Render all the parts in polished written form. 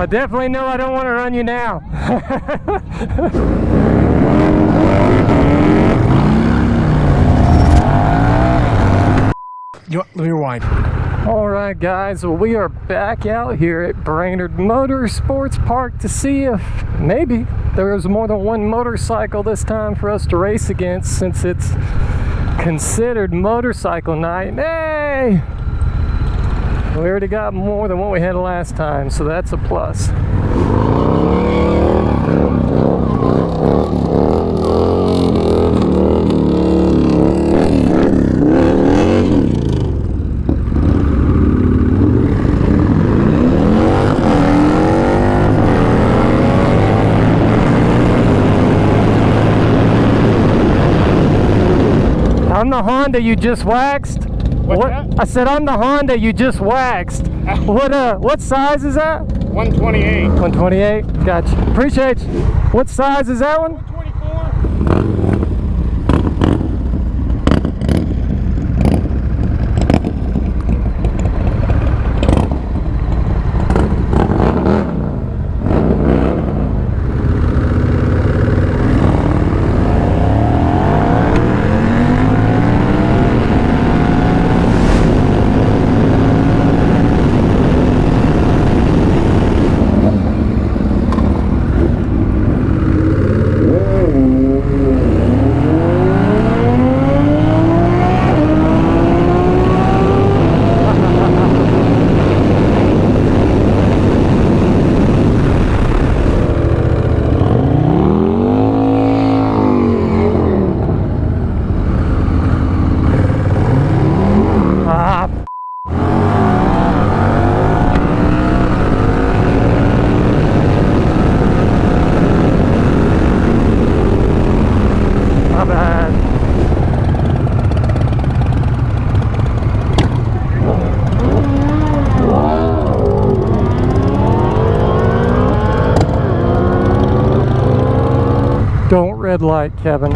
I definitely know I don't want to run you now. Let me rewind. Alright guys, well we are back out here at Brainerd Motorsports Park to see if maybe there was more than one motorcycle this time for us to race against, since it's considered motorcycle night. Hey! We already got more than what we had last time, so that's a plus. I'm the Honda you just waxed. What's that? I said I'm the Honda you just waxed. What size is that? 128. 128. Gotcha. Appreciate you. What size is that one? 124. Don't red light, Kevin.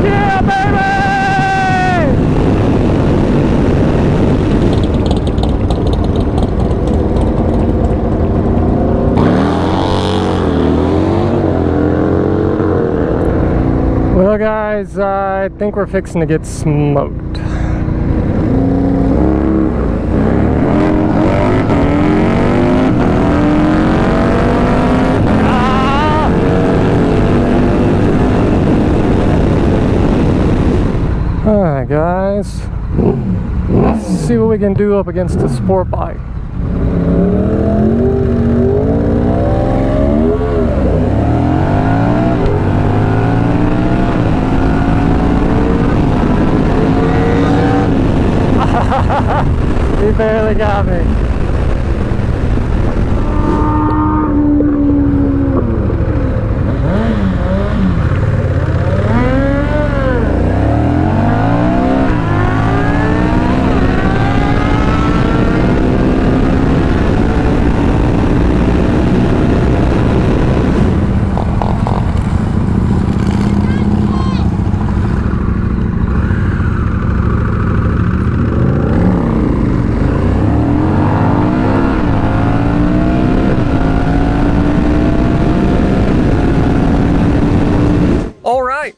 Yeah, baby! Well, guys, I think we're fixing to get smoked. Alright guys, let's see what we can do up against a sport bike. He barely got me.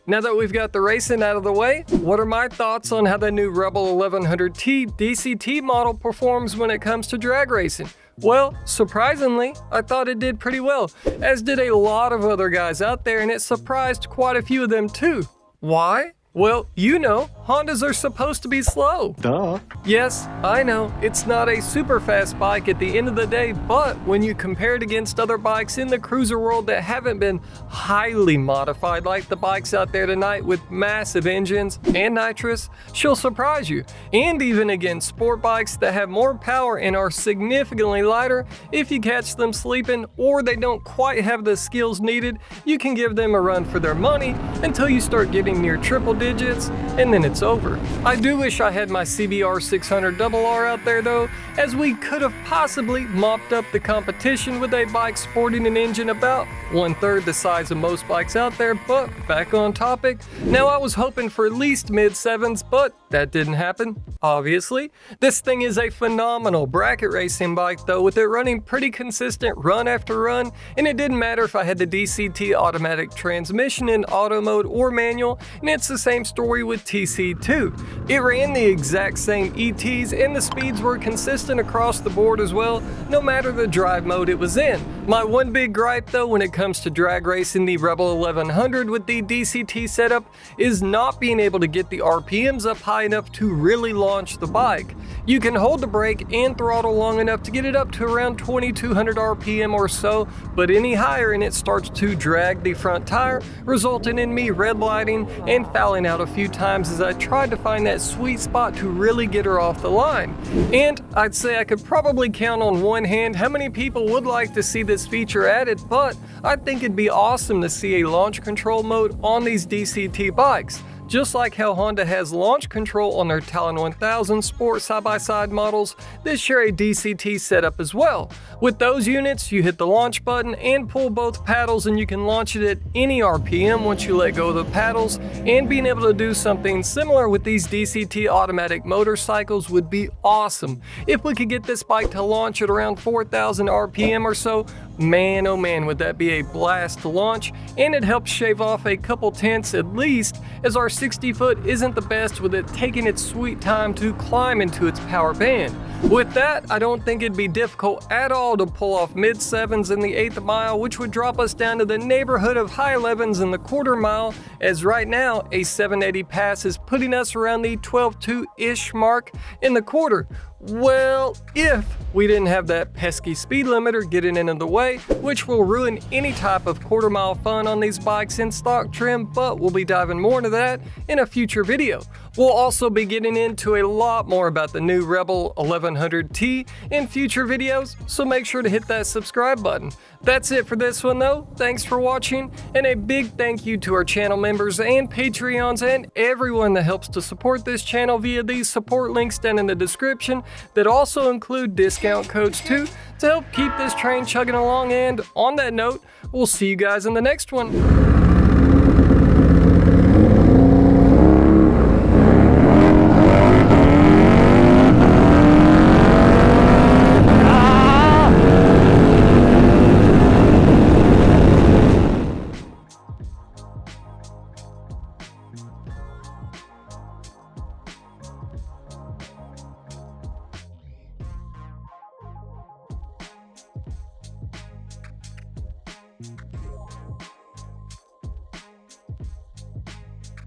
Now that we've got the racing out of the way, what are my thoughts on how the new Rebel 1100T DCT model performs when it comes to drag racing? Well, surprisingly, I thought it did pretty well, as did a lot of other guys out there, and it surprised quite a few of them too. Why? Well, you know, Hondas are supposed to be slow. Duh. Yes, I know, it's not a super fast bike at the end of the day, but when you compare it against other bikes in the cruiser world that haven't been highly modified like the bikes out there tonight with massive engines and NITROUS, she'll surprise you. And even against sport bikes that have more power and are significantly lighter, if you catch them sleeping or they don't quite have the skills needed, you can give them a run for their money until you start getting near triple digits, and then it's it's over. I do wish I had my CBR600RR out there though, as we could have possibly mopped up the competition with a bike sporting an engine about 1/3 the size of most bikes out there. But back on topic, now I was hoping for at least mid-7s, but that didn't happen, obviously. This thing is a phenomenal bracket racing bike though, with it running pretty consistent run after run, and it didn't matter if I had the DCT automatic transmission in auto mode or manual, and it's the same story with TC2. It ran the exact same ETs and the speeds were consistent across the board as well, no matter the drive mode it was in. My one big gripe though when it comes to drag racing the Rebel 1100 with the DCT setup is not being able to get the RPMs up high enough to really launch the bike. You can hold the brake and throttle long enough to get it up to around 2200 RPM or so, but any higher and it starts to drag the front tire, resulting in me red lighting and fouling out a few times as I tried to find that sweet spot to really get her off the line. And I'd say I could probably count on one hand how many people would like to see this feature added, but I think it'd be awesome to see a launch control mode on these DCT bikes. Just like how Honda has launch control on their Talon 1000 Sport side-by-side models, they share a DCT setup as well. With those units, you hit the launch button and pull both paddles and you can launch it at any RPM once you let go of the paddles, and being able to do something similar with these DCT automatic motorcycles would be awesome. If we could get this bike to launch at around 4000 RPM or so, man oh man would that be a blast to launch, and it helps shave off a couple tenths at least, as our 60-foot isn't the best with it taking its sweet time to climb into its power band. With that, I don't think it'd be difficult at all to pull off mid-7s in the 8th mile, which would drop us down to the neighborhood of high 11s in the quarter mile, as right now a 780 pass is putting us around the 12.2-ish mark in the quarter. Well, if we didn't have that pesky speed limiter getting in the way, which will ruin any type of quarter mile fun on these bikes in stock trim, but we'll be diving more into that in a future video. We'll also be getting into a lot more about the new Rebel 1100T in future videos, so make sure to hit that subscribe button. That's it for this one though. Thanks for watching, and a big thank you to our channel members and Patreons and everyone that helps to support this channel via these support links down in the description that also include discount codes too to help keep this train chugging along. And on that note, we'll see you guys in the next one.